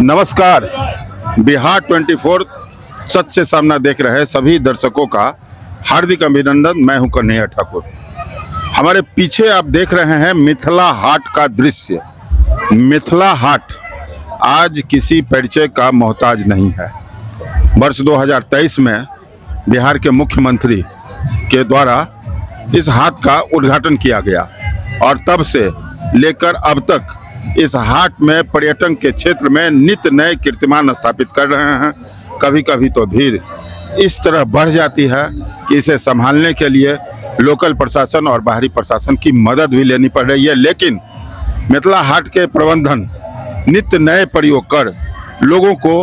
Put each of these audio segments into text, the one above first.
नमस्कार। बिहार 24 सच से सामना देख रहे सभी दर्शकों का हार्दिक अभिनंदन। मैं हूं कन्हैया ठाकुर। हमारे पीछे आप देख रहे हैं मिथिला हाट का दृश्य। मिथिला हाट आज किसी परिचय का मोहताज नहीं है। वर्ष 2023 में बिहार के मुख्यमंत्री के द्वारा इस हाट का उद्घाटन किया गया और तब से लेकर अब तक इस हाट में पर्यटन के क्षेत्र में नित्य नए कीर्तिमान स्थापित कर रहे हैं। कभी कभी तो भीड़ इस तरह बढ़ जाती है कि इसे संभालने के लिए लोकल प्रशासन और बाहरी प्रशासन की मदद भी लेनी पड़ रही है। लेकिन मिथिला हाट के प्रबंधन नित्य नए प्रयोग कर लोगों को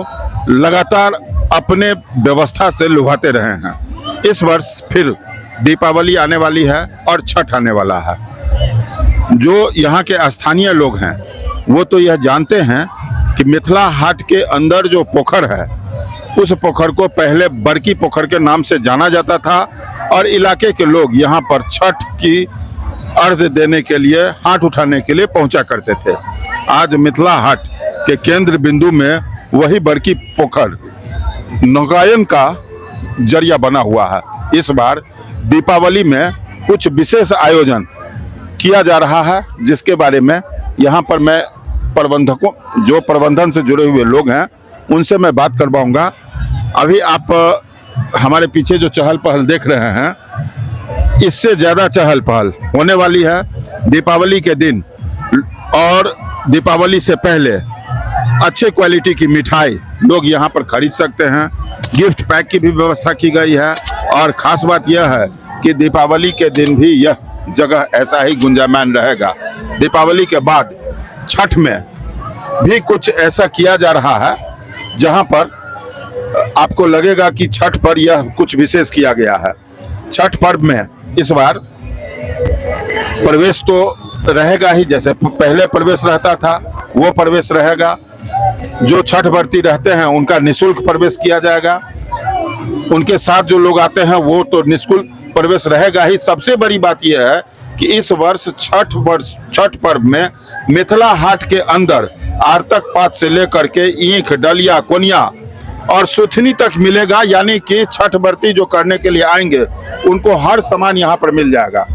लगातार अपने व्यवस्था से लुभाते रहे हैं। इस वर्ष फिर दीपावली आने वाली है और छठ आने वाला है। जो यहाँ के स्थानीय लोग हैं वो तो यह जानते हैं कि मिथिला हाट के अंदर जो पोखर है उस पोखर को पहले बड़की पोखर के नाम से जाना जाता था और इलाके के लोग यहाँ पर छठ की अर्घ देने के लिए हाथ उठाने के लिए पहुँचा करते थे। आज मिथिला हाट के केंद्र बिंदु में वही बड़की पोखर नौकायन का जरिया बना हुआ है। इस बार दीपावली में कुछ विशेष आयोजन किया जा रहा है, जिसके बारे में यहाँ पर मैं प्रबंधकों जो प्रबंधन से जुड़े हुए लोग हैं उनसे मैं बात करवाऊंगा। अभी आप हमारे पीछे जो चहल पहल देख रहे हैं, इससे ज़्यादा चहल पहल होने वाली है दीपावली के दिन। और दीपावली से पहले अच्छे क्वालिटी की मिठाई लोग यहाँ पर खरीद सकते हैं। गिफ्ट पैक की भी व्यवस्था की गई है और ख़ास बात यह है कि दीपावली के दिन भी यह जगह ऐसा ही गुंजायमान रहेगा। दीपावली के बाद छठ में भी कुछ ऐसा किया जा रहा है जहां पर आपको लगेगा कि छठ पर यह कुछ विशेष किया गया है। छठ पर्व में इस बार प्रवेश तो रहेगा ही, जैसे पहले प्रवेश रहता था वो प्रवेश रहेगा। जो छठ व्रती रहते हैं उनका निःशुल्क प्रवेश किया जाएगा। उनके साथ जो लोग आते हैं वो तो निःशुल्क प्रवेश रहेगा ही। सबसे बड़ी बात यह है कि इस वर्ष छठ पर्व में मिथिला हाट के अंदर आर्तक पात से लेकर के ईंख, डलिया, कोनिया और सुथनी तक मिलेगा। यानी कि छठ व्रती जो करने के लिए आएंगे उनको हर सामान यहाँ पर मिल जाएगा।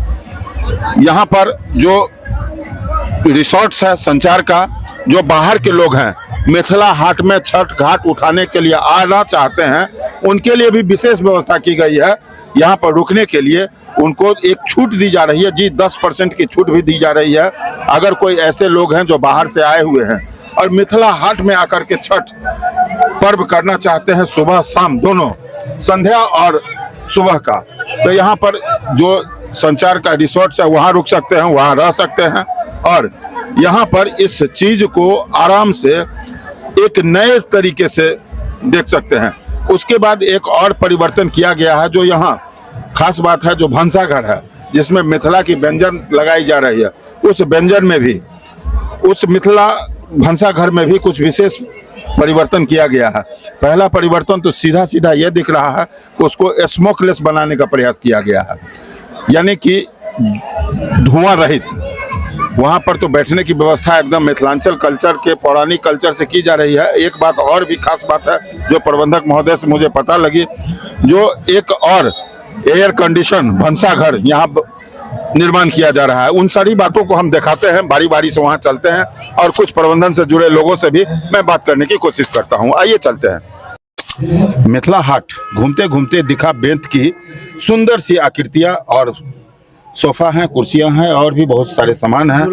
यहाँ पर जो रिसोर्ट्स है संचार का, जो बाहर के लोग हैं मिथिला हाट में छठ घाट उठाने के लिए आना चाहते हैं, उनके लिए भी विशेष व्यवस्था की गई है। यहाँ पर रुकने के लिए उनको एक छूट दी जा रही है जी, 10% की छूट भी दी जा रही है। अगर कोई ऐसे लोग हैं जो बाहर से आए हुए हैं और मिथिला हाट में आकर के छठ पर्व करना चाहते हैं, सुबह शाम दोनों, संध्या और सुबह का, तो यहाँ पर जो संचार का रिसोर्ट है वहाँ रुक सकते हैं, वहाँ रह सकते हैं और यहाँ पर इस चीज़ को आराम से एक नए तरीके से देख सकते हैं। उसके बाद एक और परिवर्तन किया गया है जो यहाँ खास बात है, जो भंसाघर है जिसमें मिथिला की व्यंजन लगाई जा रही है। उस व्यंजन में भी, उस मिथिला भंसाघर में भी कुछ विशेष परिवर्तन किया गया है। पहला परिवर्तन तो सीधा सीधा यह दिख रहा है कि उसको स्मोकलेस बनाने का प्रयास किया गया है, यानी कि धुआं रहित। वहाँ पर तो बैठने की व्यवस्था एकदम मिथिलांचल कल्चर के पौराणिक कल्चर से की जा रही है। एक बात और भी खास बात है जो प्रबंधक महोदय से मुझे पता लगी, जो एक और एयर कंडीशन भंसाघर यहाँ निर्माण किया जा रहा है। उन सारी बातों को हम दिखाते हैं, बारी बारी से वहाँ चलते हैं और कुछ प्रबंधन से जुड़े लोगों से भी मैं बात करने की कोशिश करता हूँ। आइए चलते हैं। मिथिला हाट घूमते घूमते दिखा बेंत की सुंदर सी आकृतियाँ और सोफा हैं, कुर्सियां हैं और भी बहुत सारे सामान हैं,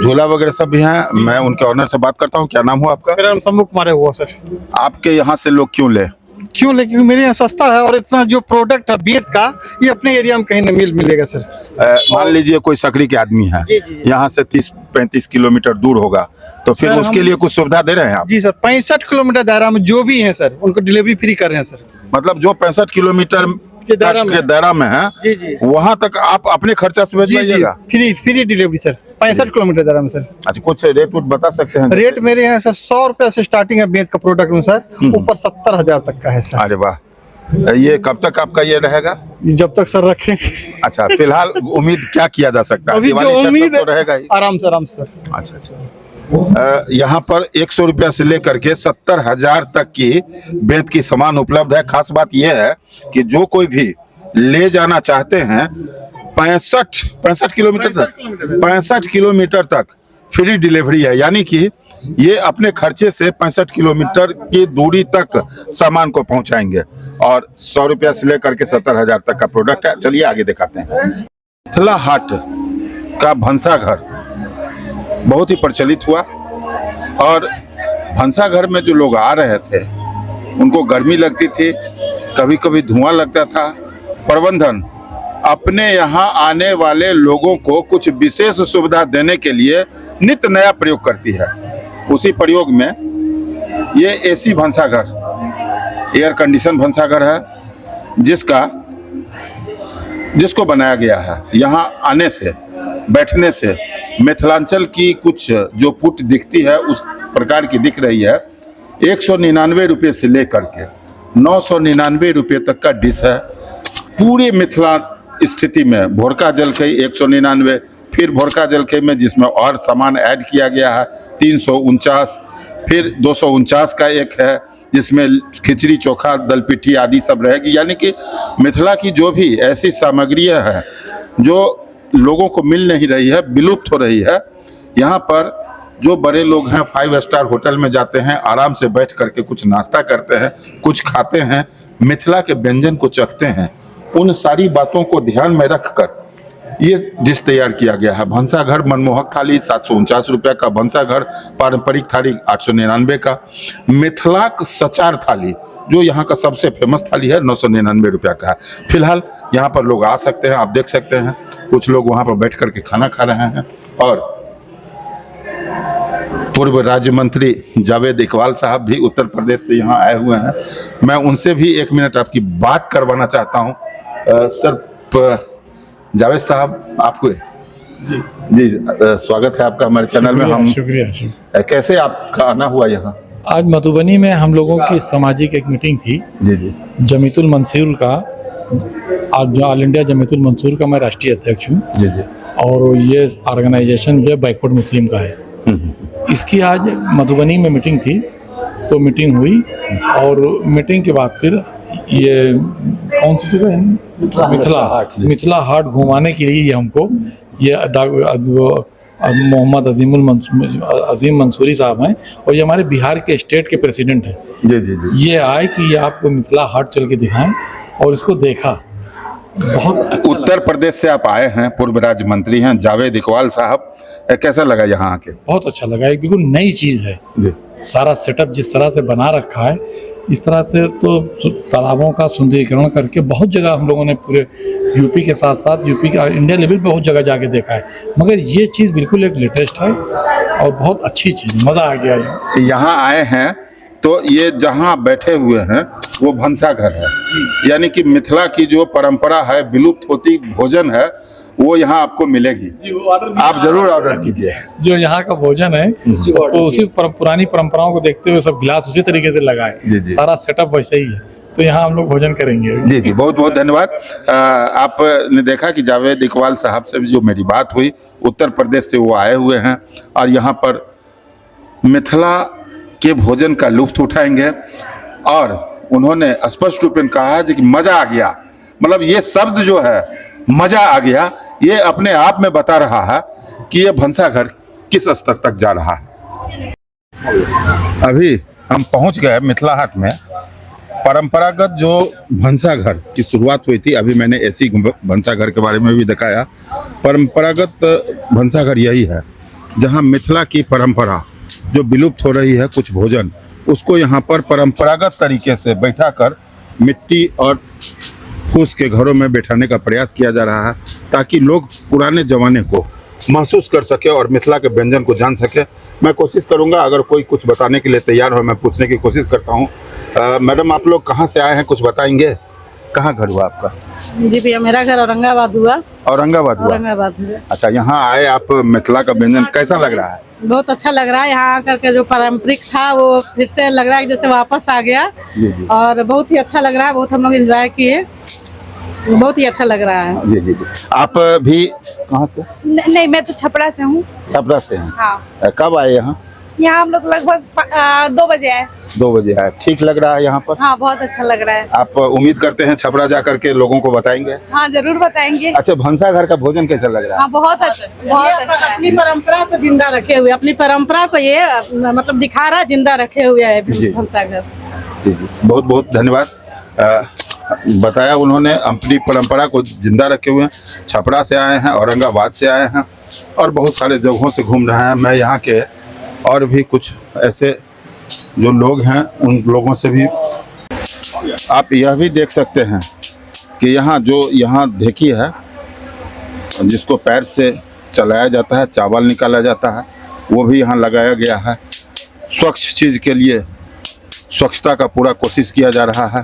झूला वगैरह सब भी हैं। मैं उनके ऑनर से बात करता हूं। क्या नाम हुआ आपका? मेरा नाम शंभू कुमार है सर। आपके यहाँ से लोग क्यों ले? क्योंकि मेरे यहाँ सस्ता है और इतना जो प्रोडक्ट है बेंत का, ये अपने एरिया में कहीं न मिलेगा सर। मान लीजिए कोई सकरी के आदमी है, यहाँ से 30-35 किलोमीटर दूर होगा, तो फिर उसके लिए कुछ सुविधा दे रहे हैं आप? जी सर, 65 किलोमीटर दायरा में जो भी है सर उनको डिलीवरी फ्री कर रहे हैं सर। मतलब जो 65 किलोमीटर के दायरा में है जी जी, वहाँ तक आप अपने खर्चा से भेजिएगा? फ्री डिलीवरी सर, 65 किलोमीटर दायरा में सर। अच्छा, कुछ रेट बता सकते हैं? रेट मेरे यहाँ सर 100 रुपए से स्टार्टिंग है बेंत का प्रोडक्ट में सर, ऊपर 70,000 तक का है सर। अरे वाह, ये कब तक आपका ये रहेगा? जब तक सर रखें। अच्छा, फिलहाल उम्मीद क्या किया जा सकता है? अभी जो उम्मीद तो रहेगा ही। आराम से सर। अच्छा। यहाँ पर 100 रुपया से लेकर के 70,000 तक की बेंत की सामान उपलब्ध है। खास बात यह है कि जो कोई भी ले जाना चाहते हैं 65 किलोमीटर तक फ्री डिलीवरी है, यानी कि ये अपने खर्चे से 65 किलोमीटर की दूरी तक सामान को पहुंचाएंगे और 100 रुपया से लेकर के 70,000 तक का प्रोडक्ट है। चलिए आगे दिखाते हैं। मिथिला हाट का भंसाघर बहुत ही प्रचलित हुआ और भंसाघर में जो लोग आ रहे थे उनको गर्मी लगती थी, कभी कभी धुआं लगता था। प्रबंधन अपने यहाँ आने वाले लोगों को कुछ विशेष सुविधा देने के लिए नित्य नया प्रयोग करती है। उसी प्रयोग में ये एसी भंसाघर, एयर कंडीशन भंसाघर है, जिसको बनाया गया है। यहाँ आने से, बैठने से मिथिलांचल की कुछ जो पुट दिखती है उस प्रकार की दिख रही है। 199 रुपये से लेकर के 999 रुपये तक का डिश है। पूरे मिथिला स्थिति में भोरका जलखई 199, फिर भोरका जलखई में जिसमें और सामान ऐड किया गया है 349, फिर 249 का एक है जिसमें खिचड़ी, चोखा, दल पिट्ठी आदि सब रहेगी। यानी कि मिथिला की जो भी ऐसी सामग्रियां हैं जो लोगों को मिल नहीं रही है, विलुप्त हो रही है, यहाँ पर जो बड़े लोग हैं 5 स्टार होटल में जाते हैं, आराम से बैठ करके कुछ नाश्ता करते हैं, कुछ खाते हैं, मिथिला के व्यंजन को चखते हैं। उन सारी बातों को ध्यान में रखकर ये डिश तैयार किया गया है। भंसाघर मनमोहक थाली 749 रुपये का, भंसाघर पारंपरिक थाली 899 का, मिथिला सचार थाली जो यहाँ का सबसे फेमस थाली है 999 रुपया का है। फिलहाल यहाँ पर लोग आ सकते हैं, आप देख सकते हैं कुछ लोग वहाँ पर बैठ करके खाना खा रहे हैं और पूर्व राज्य मंत्री जावेद इकबाल साहब भी उत्तर प्रदेश से यहाँ आए हुए हैं। मैं उनसे भी 1 मिनट आपकी बात करवाना चाहता हूँ। सर, जावेद साहब आपको जी स्वागत है आपका हमारे चैनल में। हम शुक्रिया। कैसे आपका आना हुआ यहाँ? आज मधुबनी में हम लोगों की सामाजिक एक मीटिंग थी। जी जमीतुल मंसूर का, आज ऑल इंडिया जमीतुल मंसूर का मैं राष्ट्रीय अध्यक्ष हूँ। जी और ये ऑर्गेनाइजेशन जो है बैकवर्ड मुस्लिम का है। इसकी आज मधुबनी में मीटिंग थी, तो मीटिंग हुई और मीटिंग के बाद फिर ये कौन सी जगह है, मिथिला हाट घुमाने के लिए हमको ये मोहम्मद अजीम मंसूरी साहब हैं और ये हमारे बिहार के स्टेट के प्रेसिडेंट हैं। जी ये आए कि ये आपको मिथिला हाट चल के दिखाएं और इसको देखा। बहुत अच्छा उत्तर प्रदेश से आप आए हैं, पूर्व राज्य मंत्री हैं जावेद इकबाल साहब, कैसा लगा यहाँ आके? बहुत अच्छा लगा। एक बिल्कुल नई चीज़ है। सारा सेटअप जिस तरह से बना रखा है, इस तरह से तो तालाबों का सुंदरीकरण करके बहुत जगह हम लोगों ने पूरे यूपी के साथ साथ यूपी का इंडिया लेवल पे बहुत जगह जाके देखा है, मगर ये चीज़ बिल्कुल एक लेटेस्ट है और बहुत अच्छी चीज़, मज़ा आ गया। यहाँ आए हैं तो ये जहाँ बैठे हुए हैं वो भंसाघर है, यानी कि मिथिला की जो परंपरा है, विलुप्त होती भोजन है, वो यहाँ आपको मिलेगी। आप जरूर ऑर्डर कीजिए। जो यहाँ का भोजन है तो उसी पुरानी परंपराओं को देखते हुए सब गिलास उसी तरीके से लगाए, सारा सेटअप वैसे ही है, तो यहाँ हम लोग भोजन करेंगे। जी बहुत बहुत धन्यवाद। आपने देखा कि जावेद इकबाल साहब से भी जो मेरी बात हुई, उत्तर प्रदेश से वो आए हुए हैं और यहाँ पर मिथिला के भोजन का लुत्फ उठाएंगे और उन्होंने स्पष्ट रूप में कहा है कि मजा आ गया। मतलब ये शब्द जो है मजा आ गया, ये अपने आप में बता रहा है कि ये भंसाघर किस स्तर तक जा रहा है। अभी हम पहुंच गए मिथिला हाट में। परंपरागत जो भंसाघर की शुरुआत हुई थी, अभी मैंने एसी भंसाघर के बारे में भी दिखाया। परंपरागत भंसाघर यही है जहां मिथिला की परंपरा जो विलुप्त हो रही है, कुछ भोजन, उसको यहाँ पर परंपरागत तरीके से बैठाकर मिट्टी और फूस के घरों में बैठाने का प्रयास किया जा रहा है, ताकि लोग पुराने जमाने को महसूस कर सके और मिथिला के व्यंजन को जान सके। मैं कोशिश करूंगा, अगर कोई कुछ बताने के लिए तैयार हो, मैं पूछने की कोशिश करता हूं। मैडम, आप लोग कहाँ से आए हैं, कुछ बताएंगे? कहाँ घर हुआ आपका? जी भैया, मेरा घर औरंगाबाद हुआ। औरंगाबाद हुआ? औरंगाबाद से। अच्छा, यहाँ आए आप, मिथिला का व्यंजन कैसा लग रहा है? बहुत अच्छा लग रहा है। यहाँ आकर के जो पारंपरिक था वो फिर से लग रहा है जैसे वापस आ गया। और बहुत ही अच्छा लग रहा है, बहुत हम लोग एंजॉय किए। बहुत ही अच्छा लग रहा है। जी जी जी। आप भी कहाँ से? नहीं, मैं तो छपरा से हूँ। छपरा से हैं? हाँ, कब आए यहाँ? यहाँ हम लोग लगभग 2 बजे आए। 2 बजे आए। ठीक लग रहा है यहाँ पर? हाँ, बहुत अच्छा लग रहा है। आप उम्मीद करते हैं छपरा जा करके लोगों को बताएंगे? हाँ, जरूर बताएंगे। अच्छा, भंसा घर का भोजन कैसा लग रहा है? हाँ, बहुत अच्छा, बहुत ये अच्छा अपनी है। परंपरा को जिंदा रखे हुए, अपनी परंपरा को ये मतलब दिखा रहा, जिंदा रखे हुए है जी। भंसाघर। जी जी, बहुत बहुत धन्यवाद। बताया उन्होंने, अपनी परंपरा को जिंदा रखे हुए हैं। छपरा से आए हैं, औरंगाबाद से आए हैं और बहुत सारे जगहों से घूम रहे हैं। मैं यहाँ के और भी कुछ ऐसे जो लोग हैं उन लोगों से भी आप यह भी देख सकते हैं कि यहाँ ढेकी है जिसको पैर से चलाया जाता है, चावल निकाला जाता है, वो भी यहाँ लगाया गया है। स्वच्छ चीज़ के लिए स्वच्छता का पूरा कोशिश किया जा रहा है।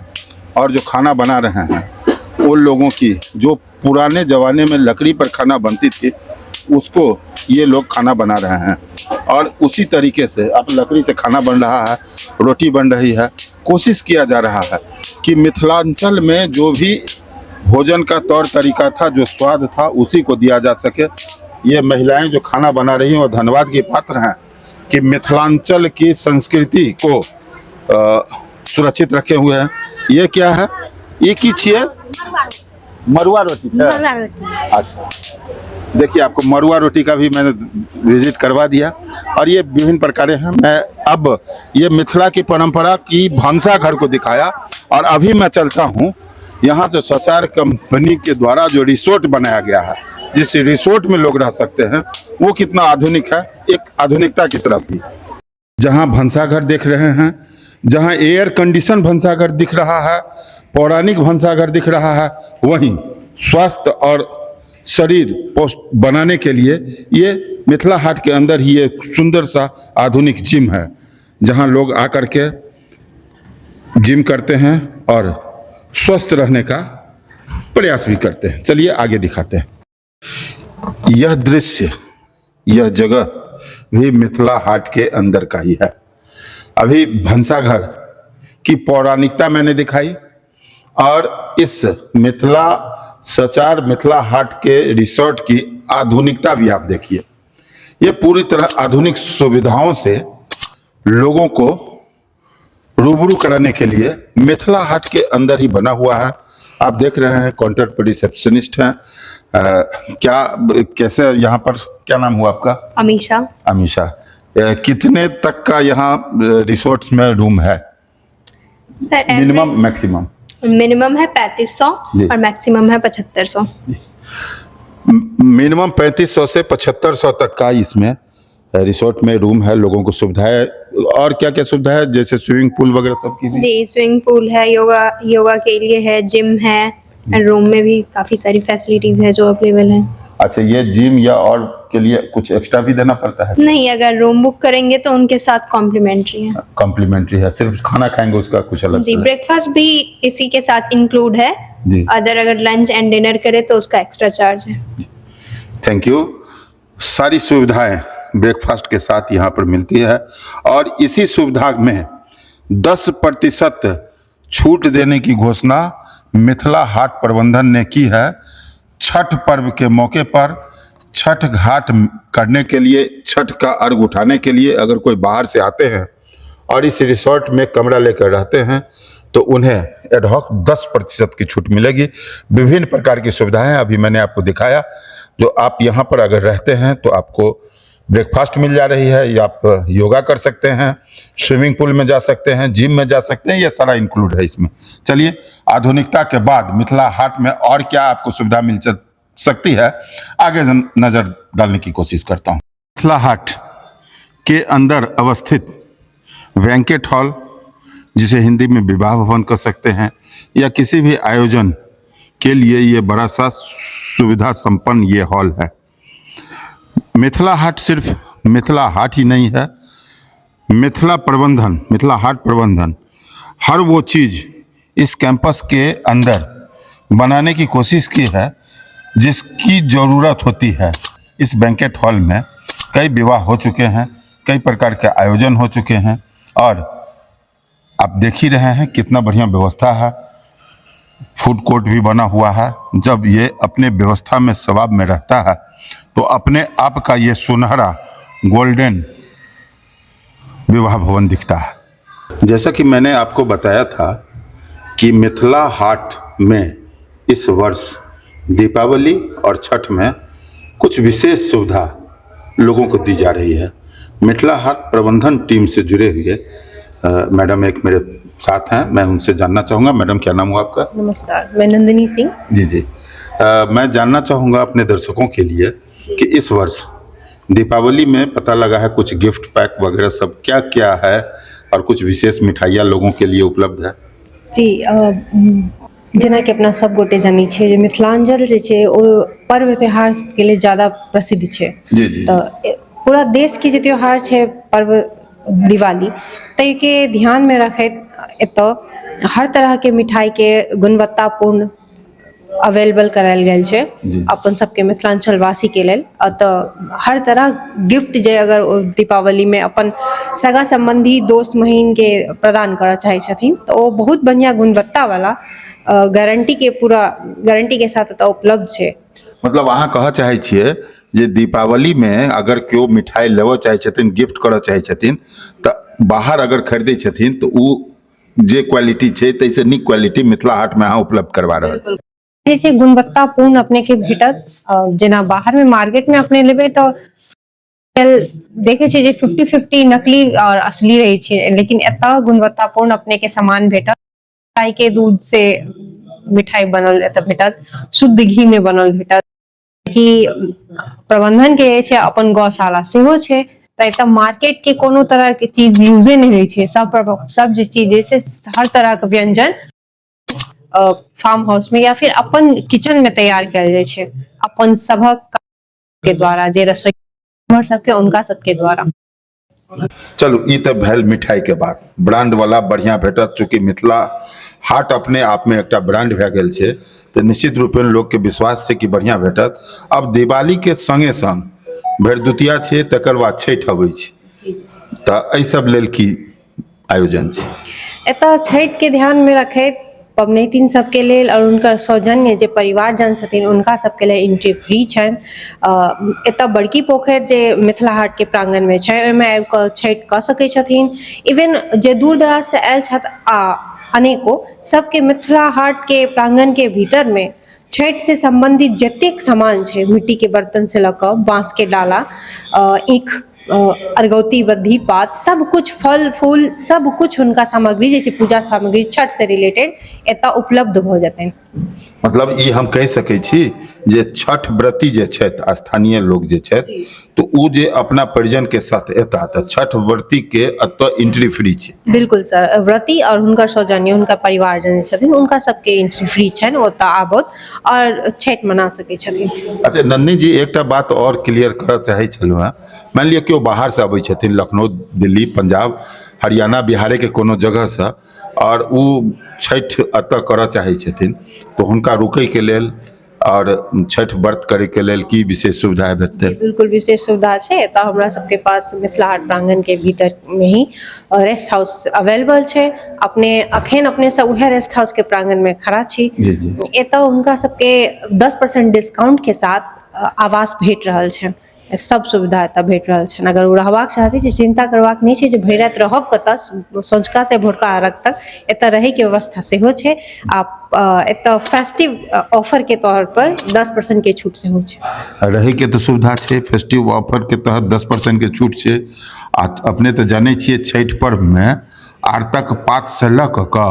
और जो खाना बना रहे हैं उन लोगों की जो पुराने ज़माने में लकड़ी पर खाना बनती थी उसको ये लोग खाना बना रहे हैं। और उसी तरीके से अब लकड़ी से खाना बन रहा है, रोटी बन रही है। कोशिश किया जा रहा है कि मिथिलांचल में जो भी भोजन का तौर तरीका था, जो स्वाद था, उसी को दिया जा सके। ये महिलाएं जो खाना बना रही हैं वो धन्यवाद की पात्र हैं कि मिथिलांचल की संस्कृति को सुरक्षित रखे हुए हैं। ये क्या है? ये की छिए? मरुआ रोटी है। अच्छा, देखिए आपको मरुआ रोटी का भी मैंने विजिट करवा दिया। और ये विभिन्न प्रकार हैं। मैं अब ये मिथिला की परंपरा की भंसा घर को दिखाया और अभी मैं चलता हूँ यहाँ से सचार कंपनी के द्वारा जो रिसोर्ट बनाया गया है, जिस रिसोर्ट में लोग रह सकते हैं, वो कितना आधुनिक है, एक आधुनिकता की तरफ भी। जहाँ भंसाघर देख रहे हैं, जहाँ एयर कंडीशन भंसाघर दिख रहा है, पौराणिक भंसाघर दिख रहा है, वहीं स्वास्थ्य और शरीर पोस्ट बनाने के लिए ये मिथिला हाट के अंदर ही एक सुंदर सा आधुनिक जिम है, जहाँ लोग आकर के जिम करते हैं और स्वस्थ रहने का प्रयास भी करते हैं। चलिए आगे दिखाते हैं। यह दृश्य, यह जगह भी मिथिला हाट के अंदर का ही है। अभी भंसाघर की पौराणिकता मैंने दिखाई और इस मिथिला हाट के रिसोर्ट की आधुनिकता भी आप देखिए। ये पूरी तरह आधुनिक सुविधाओं से लोगों को रूबरू कराने के लिए मिथिला हाट के अंदर ही बना हुआ है। आप देख रहे हैं काउंटर पर रिसेप्शनिस्ट हैं। कैसे यहाँ पर क्या नाम हुआ आपका? अमीशा। अमीशा। कितने तक का यहाँ रिसोर्ट्स में रूम है? Sir, minimum maximum? मिनिमम है 3500 जी। और मैक्सिमम है 7500। मिनिमम 3500 से 7500 तक का इसमें रिसोर्ट में रूम है। लोगों को सुविधाएं और क्या क्या सुविधा है, जैसे स्विमिंग पूल वगैरह सब की भी? जी, स्विमिंग पूल है, योगा के लिए है, जिम है, और रूम में भी काफी सारी फैसिलिटीज है जो अवेलेबल है। अच्छा, ये जिम या और के लिए कुछ एक्स्ट्रा भी देना पड़ता है? नहीं, अगर रूम बुक करेंगे तो उनके साथ कॉम्प्लीमेंट्री है। कॉम्प्लीमेंट्री है, सिर्फ खाना खाएंगे उसका कुछ अलग जी, से? ब्रेकफास्ट भी इसी के साथ इंक्लूड है। जी। अगर लंच एंड डिनर करे तो उसका एक्स्ट्रा चार्ज है। Thank you. सारी सुविधाएं ब्रेकफास्ट के साथ यहाँ पर मिलती है और इसी सुविधा में 10% छूट देने की घोषणा मिथिला हाट प्रबंधन ने की है। छठ पर्व के मौके पर छठ घाट करने के लिए, छठ का अर्घ उठाने के लिए अगर कोई बाहर से आते हैं और इस रिसोर्ट में कमरा लेकर रहते हैं तो उन्हें एडहॉक 10% की छूट मिलेगी। विभिन्न प्रकार की सुविधाएं अभी मैंने आपको दिखाया। जो आप यहाँ पर अगर रहते हैं तो आपको ब्रेकफास्ट मिल जा रही है, या आप योगा कर सकते हैं, स्विमिंग पूल में जा सकते हैं, जिम में जा सकते हैं, ये सारा इंक्लूड है इसमें। चलिए, आधुनिकता के बाद मिथिला हाट में और क्या आपको सुविधा मिल सकती है, आगे नजर डालने की कोशिश करता हूँ। मिथिला हाट के अंदर अवस्थित बैंकेट हॉल, जिसे हिंदी में विवाह भवन कह सकते हैं, या किसी भी आयोजन के लिए ये बड़ा सा सुविधा संपन्न ये हॉल है। मिथिला हाट सिर्फ मिथिला हाट ही नहीं है, मिथिला हाट प्रबंधन हर वो चीज़ इस कैंपस के अंदर बनाने की कोशिश की है जिसकी ज़रूरत होती है। इस बैंकेट हॉल में कई विवाह हो चुके हैं, कई प्रकार के आयोजन हो चुके हैं और आप देख ही रहे हैं कितना बढ़िया व्यवस्था है। फूड कोर्ट भी बना हुआ है। जब ये अपने व्यवस्था में स्वभाव में रहता है तो अपने आप का ये सुनहरा गोल्डन विवाह भवन दिखता है। जैसा कि मैंने आपको बताया था कि मिथिला हाट में इस वर्ष दीपावली और छठ में कुछ विशेष सुविधा लोगों को दी जा रही है। मिथिला हाट प्रबंधन टीम से जुड़े हुए मैडम एक मेरे साथ हैं, मैं उनसे जानना चाहूँगा। मैडम क्या नाम हुआ आपका? नमस्कार, मैं नंदिनी सिंह। जी जी। मैं जानना चाहूँगा अपने दर्शकों के लिए कि इस वर्ष दीपावली में पता लगा है कुछ गिफ्ट पैक वगैरह सब क्या क्या है और कुछ विशेष मिठाइयाँ लोगों के लिए उपलब्ध है? जी जेना कि अपना सब गोटे जानी छे जे मिथिलांचल जे छे ओ पर्व त्योहार के लिए ज़्यादा प्रसिद्ध छे। जी जी। तो पूरा देश के जे त्योहार छे पर्व दिवाली तय के ध्यान में रखैत एतऽ हर तरह के मिठाई के गुणवत्तापूर्ण अवेलेबल करायल गेल छै जी। अपन सबके मिथिलांचल वासी के लेल। तऽ हर तरह गिफ्ट जे अगर ओ दीपावली में अपन सगा संबंधी दोस्त महीन के प्रदान करऽ चाहे छथिन तो ओ बहुत बढ़िया गुणवत्ता वाला गारंटी के पूरा गारंटी के साथ एतऽ उपलब्ध छै। मतलब अहाँ कहऽ चाहै छियै जे दीपावली में अगर केओ मिठाई लेबऽ चाहै छथिन, गिफ्ट करऽ चाहै छथिन तऽ बाहर अगर खरीदै छथिन तो उ जे क्वालिटी छै तैसे नीक क्वालिटी मिथिला हाट में अहाँ उपलब्ध करवा रहल छी। जे छै गुणवत्तापूर्ण अपने के भेटत। जेना बाहर में मार्केट में अपने लेबै तो देखे छै जे 50-50 नकली और असली रहे छै, लेकिन एतऽ गुणवत्तापूर्ण अपने के सामान भेटत। गाय के दूध से मिठाई बनल एतऽ भेटत, शुद्ध घी में बनल भेटत। कि प्रबंधन के छै अपन गौशाला सेहो छै, तऽ एतऽ मार्केट के कोनो तरह के चीज यूजे नहीं होइ छै। सब जे चीज जे छै हर तरह के व्यंजन फार्म हाउस में या फिर अपन किचन में तैयार कयल जाइ छै अपन सबक के द्वारा, जे रसोई हमर सबके उनका सबके द्वारा। चलू ई तऽ भेल मिठाई के बात, ब्रांड वाला बढ़िया भेटत। चूँकि मिथिला हाट अपने आप में एकटा ब्रांड भए गेल छै तऽ निश्चित रूपेण लोग के विश्वास छै कि बढ़िया भेटत। अब दिवाली के संगे संग भरदुतिया छै, तकर बाद छठि अबै छै, तऽ एहि सब लेल की आयोजन छै? एतऽ छठि के ध्यान में रखैत पबनैतिन सबके लेल और उनकर सौजन्य जे परिवारजन छथिन उनका सबके लेल एंट्री फ्री छनि। एतऽ बड़की पोखरि जे मिथिला हाट के प्रांगण में छै ओहिमे आबि कऽ छठि कऽ सकै छथिन। इवन जे दूर दराज से आयल छथि अनेको सबके मिथिला हाट के प्रांगण के भीतर में छठि से संबंधित जतेक सामान छै, मिट्टी के बर्तन से लऽ कऽ बांस के डाला, ईख, अर्गौती, बद्धी पात, सब कुछ फल फूल सब कुछ उनका सामग्री जैसे पूजा सामग्री छठ से रिलेटेड एतऽ उपलब्ध भऽ जेतनि। मतलब ई हम कहि सकै छी जे छठ व्रती जे छथि स्थानीय लोग जे छथि तो उ जे अपना परिजन के साथ एता तऽ छठ व्रती के एतऽ एंट्री फ्री छै। बिल्कुल सर, व्रती और हुनकर सौजन्य हुनकर परिवारजन जे छथिन उनका सबके एंट्री फ्री छनि, ओतऽ आबत और छठि मना सकै छथिन। अच्छा नन्नी जी, एकटा बात और क्लियर करऽ चाहै छलहुँ हेँ। मान लिअ केओ बाहर से अबै छथिन, लखनऊ, दिल्ली, पंजाब, हरियाणा, बिहार के कोनो जगह से, और उ छठि एतऽ करऽ चाहै छथिन तो हुनका रुकै के लेल और छठि व्रत करे के लेल की विशेष सुविधा भेटतै? बिल्कुल विशेष सुविधा छै। एतऽ हमरा सबके पास मिथिला हाट प्रांगण के भीतर में ही रेस्ट हाउस अवेलेबल छै। अखन अपने सब उहे रेस्ट हाउस के प्रांगण में खड़ा छी। जी जी। एतऽ हुनका सबके 10% डिस्काउंट के साथ आवास भेट रहल छै, सब सुविधा एतऽ भेट रहल छनि। अगर ओ रहबाक चाहती छै, चिंता करबाक नहीं छै जे भरि राति रहब कतऽ, सँझुका से भोरका अर्घ तक एतऽ रहै के व्यवस्था सेहो छै। आ एतऽ फेस्टिव ऑफर के तौर पर 10% के छूट सेहो छै। रहै के तऽ सुविधा छै, फेस्टिव ऑफर के तहत 10% के छूट छै। आ अपने तऽ जानै छियै छठि पर्व में आरतक पात से लऽ कऽ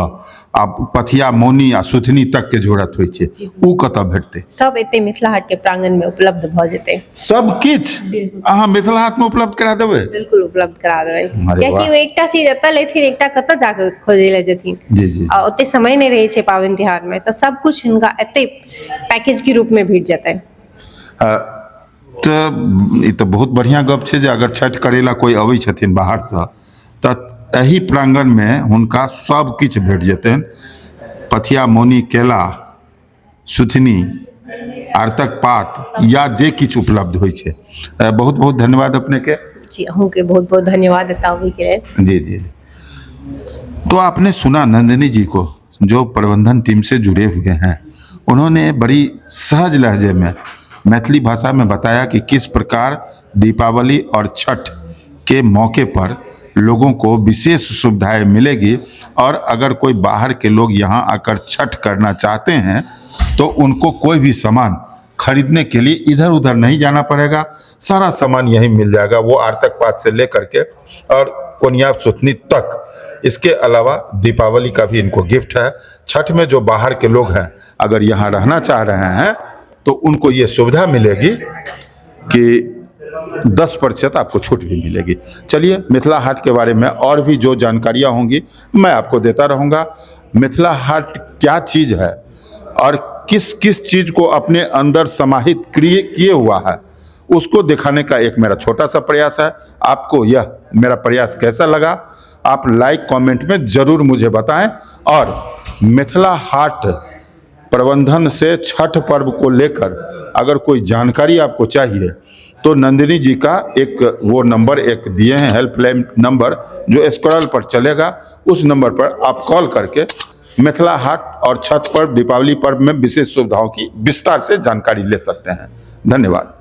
आ पथिया, मौनी आ सुथनी तक के जरूरत होइ छै, उ कतऽ भेटतै? सब एते मिथिला हाट के प्रांगण में उपलब्ध भऽ जेतै। सब किछु अहाँ मिथिला हाट में उपलब्ध करा देबै? बिल्कुल उपलब्ध करा देबै, अरे कियाकि वाह। वो एकटा चीज एतऽ लेथिन, एकटा कतऽ जाकर खोजै लए जेथिन। जी जी। आ ओते समय नहीं रहै छै पाबनि त्योहार में, तऽ सब कुछ हिनका एते पैकेज के रूप में भेट जेतै। तऽ ई तऽ बहुत बढ़िया गप छै जे अगर छठि करै ला कोई अबै छथिन बाहर से तऽ एही प्रांगण में हुनका सब किछु भेट जेतनि। पथिया, मौनी, केला, सुथनी, आरतक पात या जे किछु उपलब्ध होइ छै। बहुत बहुत धन्यवाद अपने के। जी अहूँके बहुत बहुत धन्यवाद एतऽ आबै के लेल। जी जी। तो आपने सुना नंदिनी जी को जो प्रबंधन टीम से जुड़े हुए हैं, उन्होंने बड़ी सहज लहजे में मैथिली भाषा में बताया कि किस प्रकार दीपावली और छठ के मौके पर लोगों को विशेष सुविधाएं मिलेगी और अगर कोई बाहर के लोग यहाँ आकर छठ करना चाहते हैं तो उनको कोई भी सामान खरीदने के लिए इधर उधर नहीं जाना पड़ेगा, सारा सामान यहीं मिल जाएगा, वो आर्तक पात से लेकर के और कोनिया सुथनी तक। इसके अलावा दीपावली का भी इनको गिफ्ट है। छठ में जो बाहर के लोग हैं अगर यहाँ रहना चाह रहे हैं तो उनको ये सुविधा मिलेगी कि 10% आपको छूट भी मिलेगी। चलिए मिथिला हाट के बारे में और भी जो जानकारियाँ होंगी मैं आपको देता रहूँगा। मिथिला हाट क्या चीज़ है और किस किस चीज़ को अपने अंदर समाहित किए हुआ है उसको दिखाने का एक मेरा छोटा सा प्रयास है। आपको यह मेरा प्रयास कैसा लगा आप लाइक कमेंट में ज़रूर मुझे बताएं और मिथिला हाट प्रबंधन से छठ पर्व को लेकर अगर कोई जानकारी आपको चाहिए तो नंदिनी जी का एक वो नंबर एक दिए हैं, हेल्पलाइन नंबर जो स्क्रॉल पर चलेगा, उस नंबर पर आप कॉल करके मिथिला हाट और छठ पर्व दीपावली पर्व में विशेष सुविधाओं की विस्तार से जानकारी ले सकते हैं। धन्यवाद।